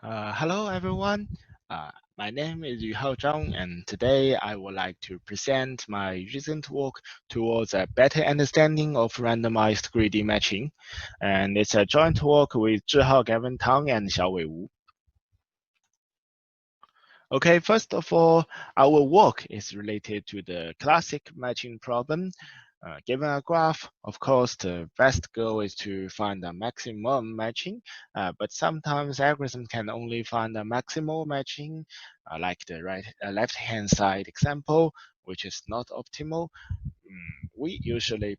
Hello everyone. My name is Yuhao Zhang, and today I would like to present my recent work towards a better understanding of randomized greedy matching, and it's a joint work with Zhihao Gavin Tang and Xiaowei Wu. Okay, first of all, our work is related to the classic matching problem. Given a graph, of course, the best goal is to find the maximum matching, but sometimes algorithm can only find the maximal matching, like the left-hand side example, which is not optimal. We usually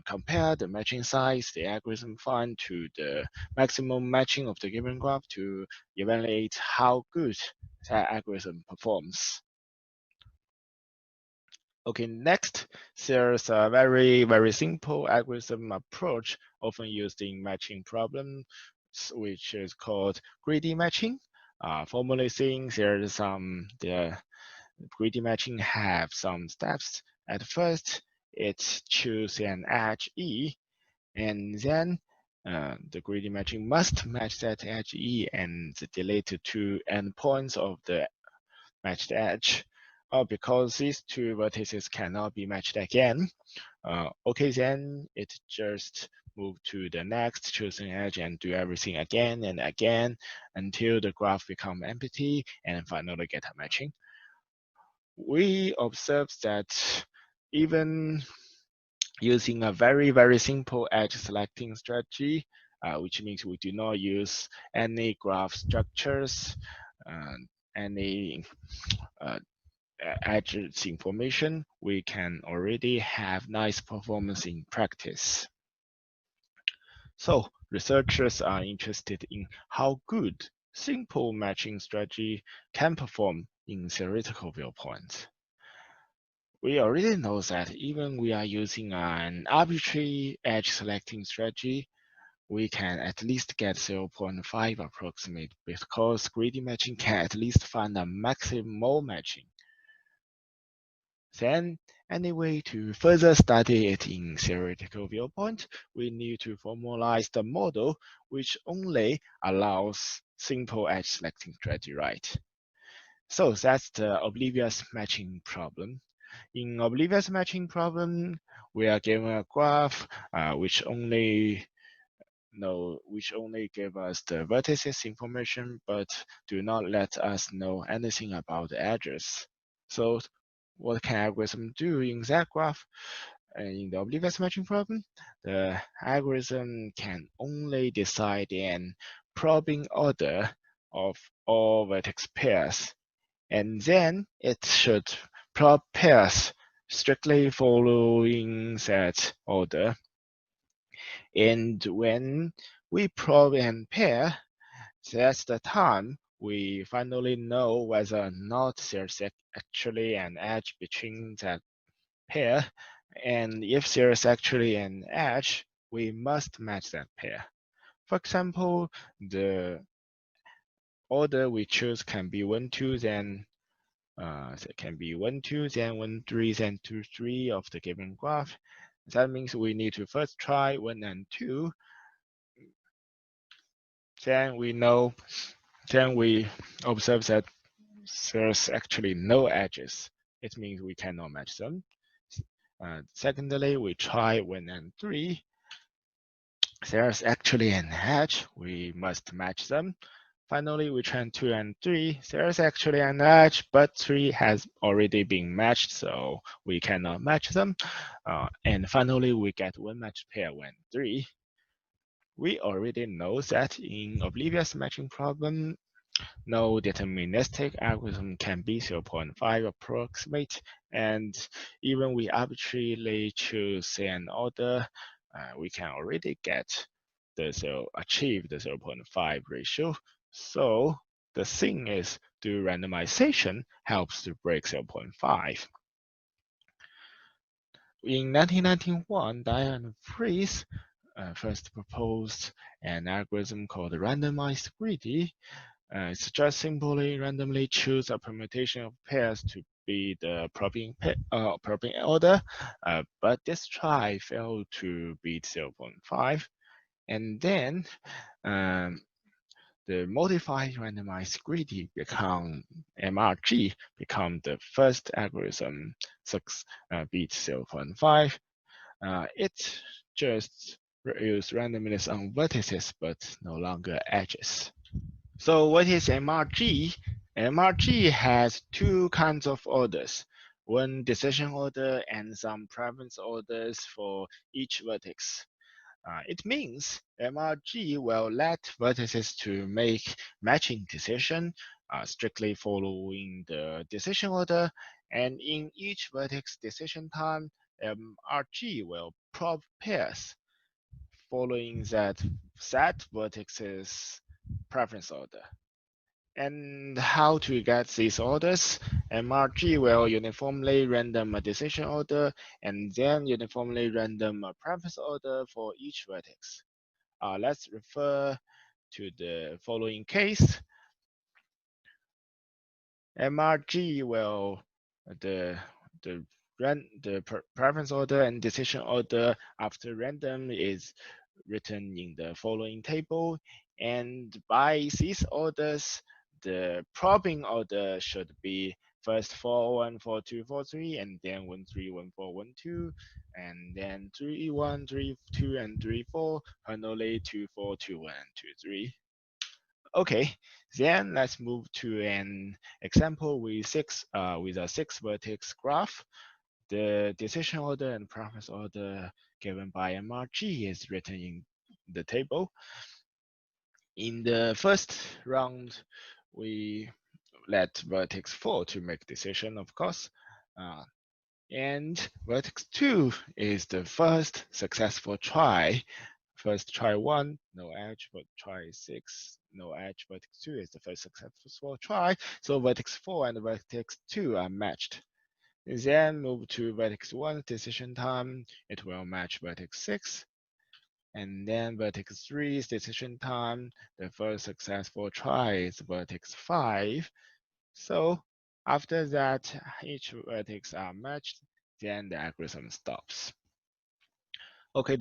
compare the matching size the algorithm find to the maximum matching of the given graph to evaluate how good that algorithm performs. Okay, next, there's a very simple algorithm approach often used in matching problems, which is called greedy matching. Formally saying, the greedy matching have some steps. At first, it chooses an edge E, and then the greedy matching must match that edge E and delete the two endpoints of the matched edge. Because these two vertices cannot be matched again, okay, then it just move to the next chosen edge and do everything again and again until the graph become empty and finally get a matching. We observe that even using a very simple edge selecting strategy, which means we do not use any graph structures, any edges information, we can already have nice performance in practice. So researchers are interested in how good simple matching strategy can perform in theoretical viewpoints. We already know that even we are using an arbitrary edge selecting strategy, we can at least get 0.5 approximate because greedy matching can at least find a maximal matching. Then, anyway, to further study it in theoretical viewpoint, we need to formalize the model which only allows simple edge selecting strategy, right? So that's the Oblivious matching problem. In Oblivious matching problem, we are given a graph which only give us the vertices information, but do not let us know anything about the edges. So what can algorithm do in that graph? In the oblivious matching problem, the algorithm can only decide in probing order of all vertex pairs, and then it should probe pairs strictly following that order. And when we probe and pair, that's the time we finally know whether or not there's actually an edge between that pair. And if there's actually an edge, we must match that pair. For example, the order we choose can be 1, 2, then so it can be 1, 2, then 1, 3, then 2, 3 of the given graph. That means we need to first try 1 and 2. Then we observe that there's actually no edges. It means we cannot match them. Secondly, we try 1 and 3. There's actually an edge. We must match them. Finally, we try 2 and 3. There's actually an edge, but 3 has already been matched, so we cannot match them. And finally, we get one matched pair 1, 3. We already know that in Oblivious matching problem, no deterministic algorithm can be 0.5 approximate, and even we arbitrarily choose an order, we can already achieve the 0.5 ratio. So the thing is, do randomization helps to break 0.5. In 1991, Diane Fries first proposed an algorithm called randomized greedy. It's just simply randomly choose a permutation of pairs to be the probing order, but this try failed to beat 0.5. And then the modified randomized greedy become MRG become the first algorithm beat 0.5. It just use randomness on vertices but no longer edges. So what is MRG? MRG has two kinds of orders, one decision order and some preference orders for each vertex. It means MRG will let vertices to make matching decision strictly following the decision order, and in each vertex decision time, MRG will probe pairs following that set vertex's preference order. And how to get these orders? MRG will uniformly random a decision order and then uniformly random a preference order for each vertex. Let's refer to the following case. MRG will the preference order and decision order after random is written in the following table, and by these orders, the probing order should be first 4 1 4 2 4 3, and then 1 3 1 4 1 2, and then 3 1 3 2 and 3 4, finally 2 4 2 1 2 3. Okay, then let's move to an example with a six vertex graph. The decision order and preference order given by MRG is written in the table. In the first round, we let vertex 4 to make decision, of course. And vertex 2 is the first successful try. First try 1, no edge, but try 6, no edge. Vertex 2 is the first successful try. So vertex 4 and vertex 2 are matched. Then move to vertex 1 decision time. It will match vertex 6. And then vertex 3's decision time. The first successful try is vertex 5. So after that, each vertex are matched, then the algorithm stops. Okay,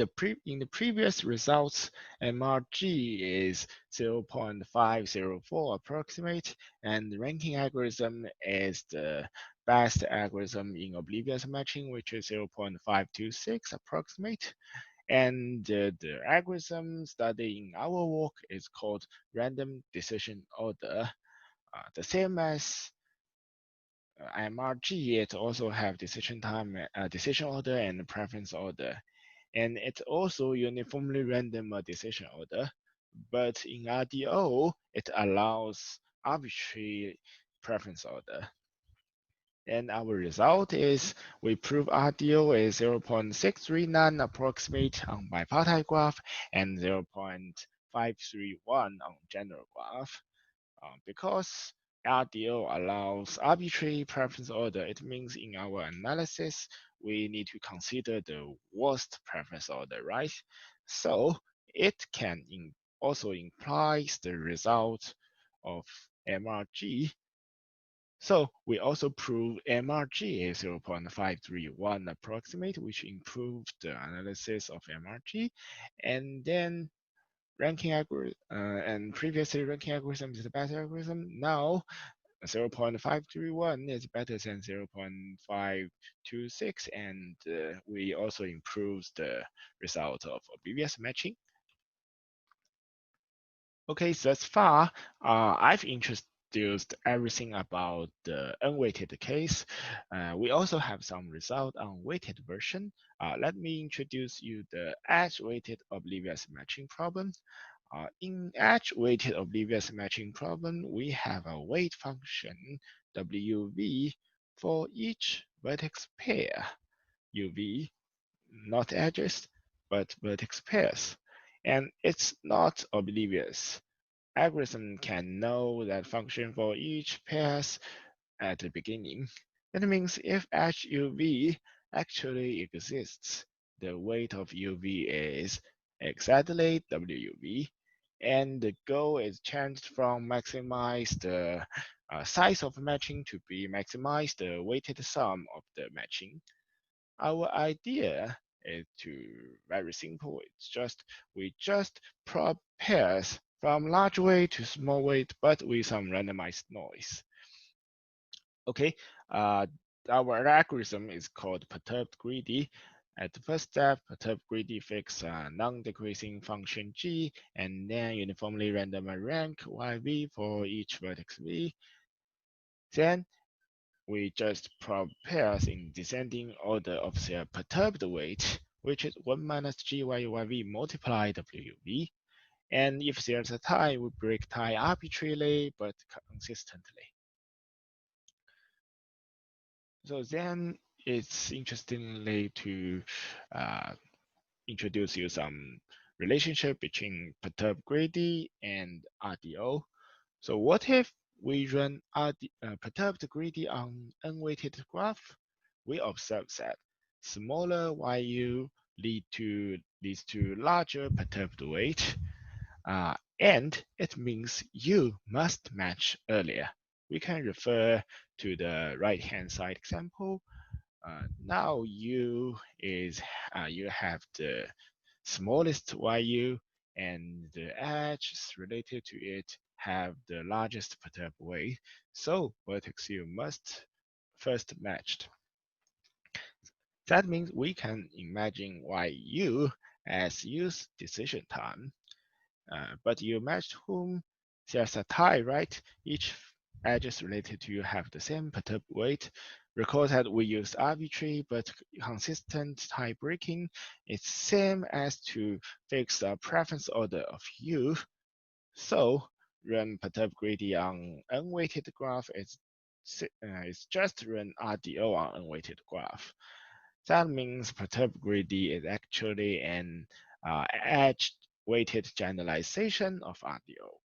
in the previous results, MRG is 0.504 approximate, and the ranking algorithm is the best algorithm in Oblivious matching, which is 0.526 approximate. And the algorithm studied in our work is called random decision order. The same as MRG, it also have decision time, decision order, and preference order. And it also uniformly random decision order. But in RDO, it allows arbitrary preference order. And our result is we prove RDO is 0.639 approximate on bipartite graph and 0.531 on general graph. Because RDO allows arbitrary preference order, it means in our analysis, we need to consider the worst preference order, right? So it can also implies the result of MRG. So we also prove MRG is 0.531 approximate, which improved the analysis of MRG. And then ranking algorithm and previously ranking algorithm is the better algorithm. Now 0.531 is better than 0.526, and we also improved the result of Oblivious matching. Okay, thus far, I've introduced everything about the unweighted case. We also have some result on weighted version. Let me introduce you the edge-weighted Oblivious matching problem. In edge-weighted Oblivious matching problem, we have a weight function WV for each vertex pair. UV, not edges, but vertex pairs. And it's not oblivious. Algorithm can know that function for each pairs at the beginning. That means if edge UV actually exists, the weight of UV is exactly WUV, and the goal is changed from maximize the size of matching to be maximize the weighted sum of the matching. Our idea is very simple. We just probe pairs from large weight to small weight, but with some randomized noise. Okay, our algorithm is called perturbed greedy. At the first step, perturbed greedy fix a non-decreasing function g, and then uniformly random rank yv for each vertex v. Then we just plot pairs in descending order of their perturbed weight, which is 1 minus gyuv multiplied wuv. And if there's a tie, we break tie arbitrarily but consistently. So then it's interestingly to introduce you some relationship between perturbed greedy and RDO. So what if we run perturbed greedy on unweighted graph? We observe that smaller YU leads to larger perturbed weight, and it means U must match earlier. We can refer to the right-hand side example. Now you have the smallest YU, and the edges related to it have the largest perturbed weight, so vertex U must first matched. That means we can imagine YU as U's decision time, but you matched whom there's a tie, right? Each edges related to you have the same perturbed weight. Recall that we use arbitrary but consistent tie breaking. It's same as to fix the preference order of U. So run perturbed greedy on unweighted graph is just run RDO on unweighted graph. That means perturbed greedy is actually an edge-weighted generalization of RDO.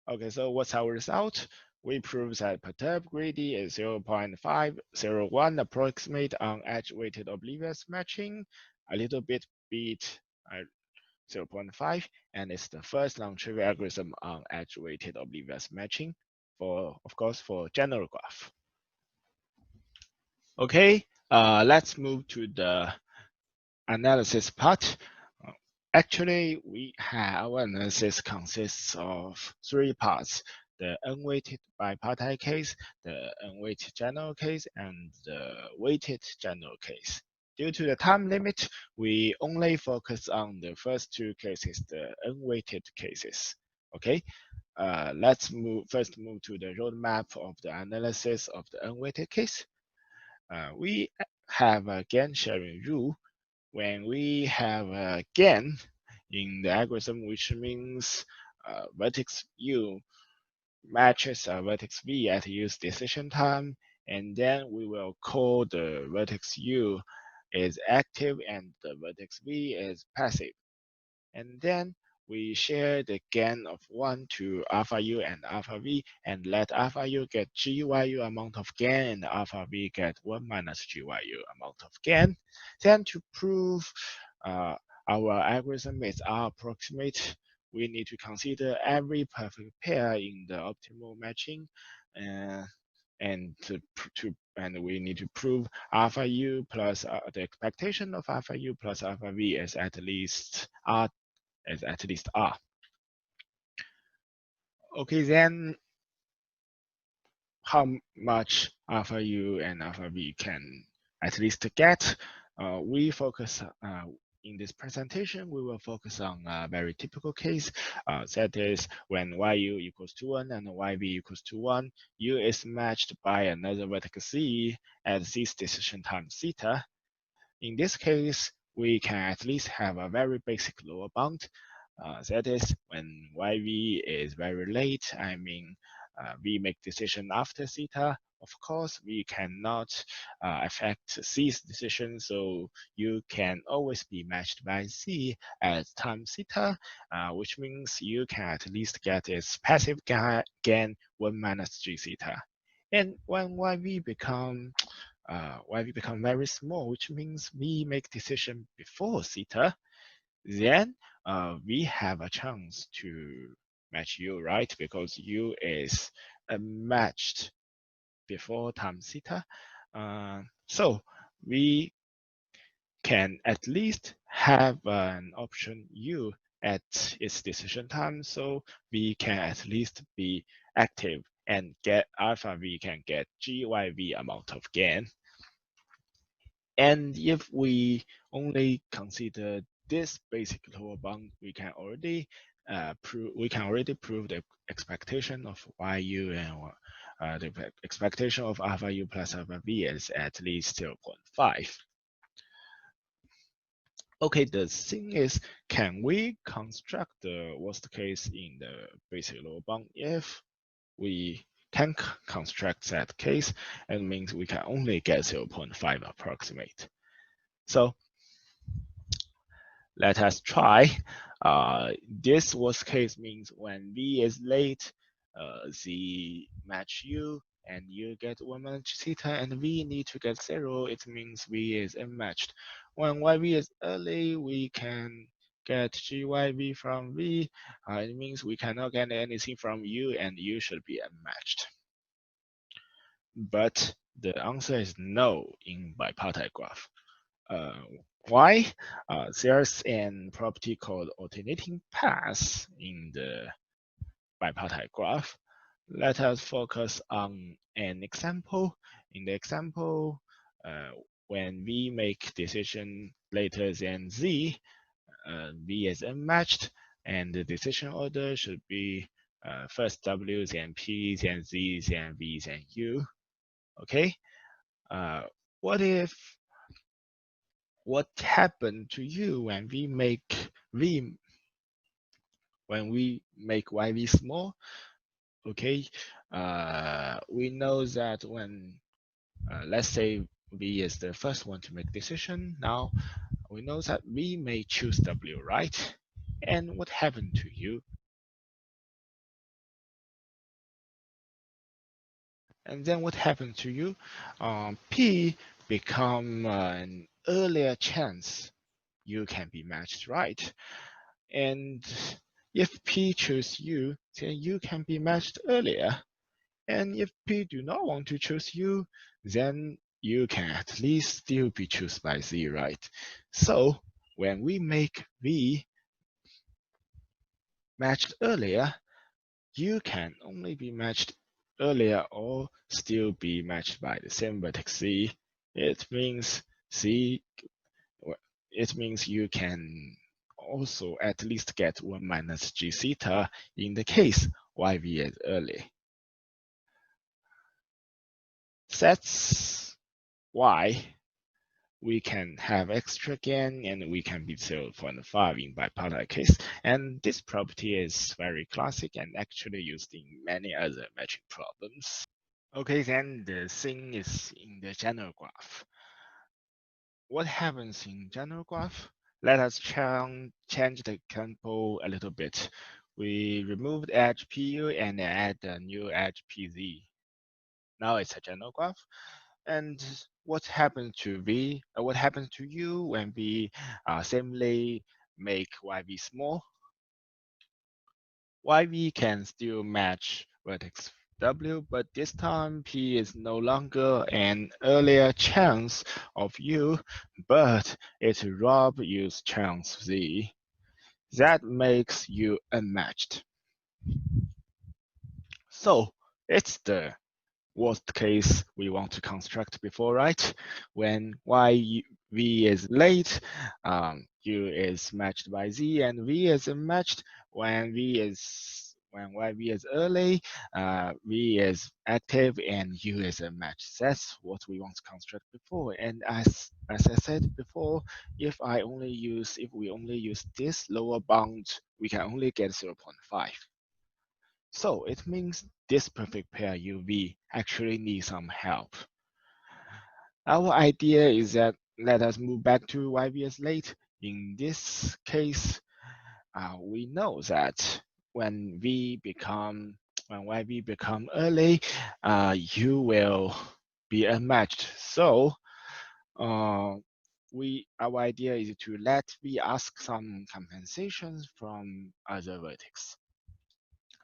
Okay, so what's our result? We prove that perturbed greedy is 0.501 approximate on edge-weighted oblivious matching, a little bit beat 0.5, and it's the first non-trivial algorithm on edge-weighted oblivious matching for, of course, for general graph. Okay, let's move to the analysis part. Actually, our analysis consists of 3 parts: the unweighted bipartite case, the unweighted general case, and the weighted general case. Due to the time limit, we only focus on the first 2 cases, the unweighted cases. Okay, let's first move to the roadmap of the analysis of the unweighted case. We have a gain sharing rule. When we have a gain in the algorithm, which means vertex U matches vertex V at U's decision time, and then we will call the vertex U is active and the vertex V is passive. And then we share the gain of 1 to alpha U and alpha V, and let alpha U get GYU amount of gain and alpha V get 1 minus GYU amount of gain. Then to prove our algorithm is R approximate, we need to consider every perfect pair in the optimal matching, and we need to prove alpha U plus the expectation of alpha U plus alpha V is at least R. Okay, then how much alpha U and alpha V can at least get? We focus in this presentation, we will focus on a very typical case. That is when YU equals to 1 and YV equals to 1, U is matched by another vertex C at C's decision time theta. In this case, we can at least have a very basic lower bound. That is when YV is very late, we make decision after theta. Of course, we cannot affect C's decision, so you can always be matched by C at time theta, which means you can at least get its passive gain 1 minus G theta. And when YV become very small, which means we make decision before theta, then we have a chance to match U, right? Because U is matched before time theta. So we can at least have an option U at its decision time, so V can at least be active and get alpha V can get GYV amount of gain. And if we only consider this basic lower bound, we can already prove the expectation of YU and the expectation of alpha U plus alpha V is at least 0.5. Okay, the thing is, can we construct the worst case in the basic lower bound? If we can construct that case, it means we can only get 0.5 approximate. So let us try. This worst case means when V is late, Z match U, and you get 1 minus theta, and V need to get 0. It means V is unmatched. When YV is early, we can get GYV from V. It means we cannot get anything from U, and U should be unmatched. But the answer is no in bipartite graph. Why? There's an property called alternating paths in the bipartite graph. Let us focus on an example. In the example, when we make decision later than Z, V is unmatched, and the decision order should be first W, then P, then Z, then V, then U. Okay. What happened to you when we make YV small? Okay, we know that when let's say V is the first one to make decision. Now we know that V may choose W, right? And what happened to you? And then what happened to you? P become an earlier chance you can be matched, right? And if P choose you, then you can be matched earlier. And if P do not want to choose you, then you can at least still be chosen by Z, right? So when we make V matched earlier, you can only be matched earlier or still be matched by the same vertex Z. It means you can also at least get 1 minus G theta in the case YV is early. That's why we can have extra gain and we can be 0.5 in bipartite case. And this property is very classic and actually used in many other matching problems. Okay, then the thing is in the general graph. What happens in general graph? Let us change the example a little bit. We removed edge PU and add a new edge PZ. Now it's a general graph. And what happens to V? What happens to U when we similarly make YV small? YV can still match vertex W, but this time P is no longer an earlier chance of U, but it robs U's chance Z. That makes U unmatched. So it's the worst case we want to construct before, right? When V is late, U is matched by Z, and V is unmatched. When YV is early, V is active, and U is unmatched. That's what we want to construct before. And as I said before, if we only use this lower bound, we can only get 0.5. So it means this perfect pair UV actually needs some help. Our idea is that let us move back to YVS late. In this case, we know that when YV become early, U will be unmatched. So our idea is to let V ask some compensations from other vertex.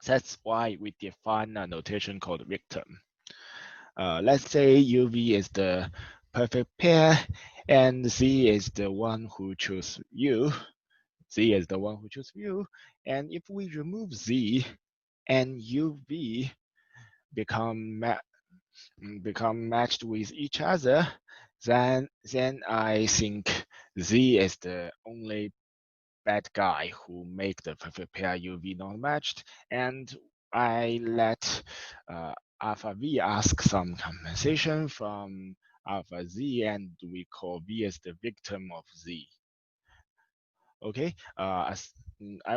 That's why we define a notation called victim. Let's say UV is the perfect pair and Z is the one who chose U. Z is the one who chooses U. And if we remove Z and UV become matched with each other, then I think Z is the only bad guy who make the perfect pair UV not matched, and I let alpha V ask some compensation from alpha Z, and we call V as the victim of Z. Okay, I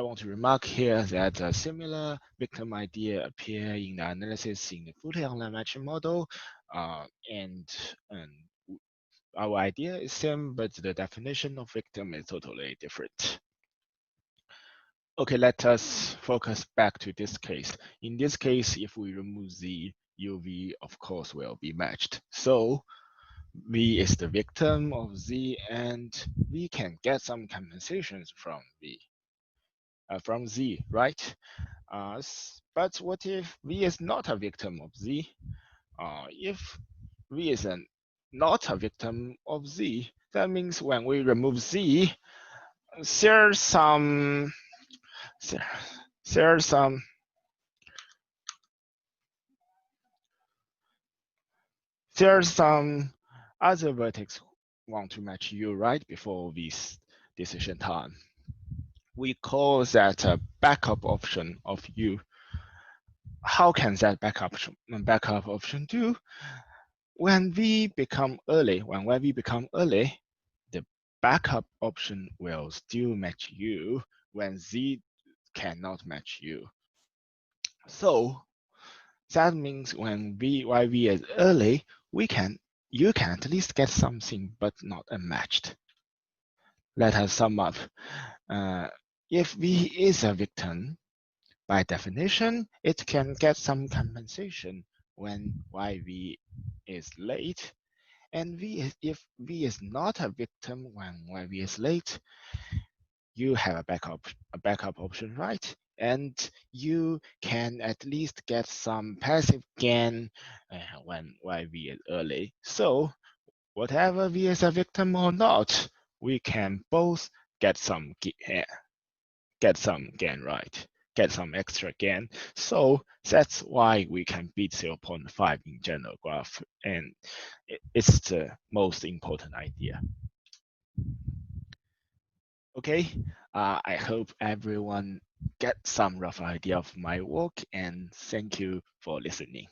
want to remark here that a similar victim idea appear in the analysis in the fully online matching model, and our idea is same, but the definition of victim is totally different. Okay, let us focus back to this case. In this case, if we remove Z, UV, of course, will be matched. So V is the victim of Z, and we can get some compensations from from Z, right? But what if V is not a victim of Z? If V is not a victim of Z, that means when we remove Z, there's some there's some other vertex want to match U right before this decision time. We call that a backup option of U. How can that backup option do? When we become early, the backup option will still match U when Z cannot match U. So that means when while V is early, you can at least get something but not unmatched. Let us sum up. If V is a victim, by definition, it can get some compensation when YV is late. And if V is not a victim when YV is late, you have a backup option, right? And you can at least get some passive gain when YV is early. So whatever V is a victim or not, we can both get some gain, right? Get some extra gain. So that's why we can beat 0.5 in general graph, and it's the most important idea. Okay, I hope everyone get some rough idea of my work, and thank you for listening.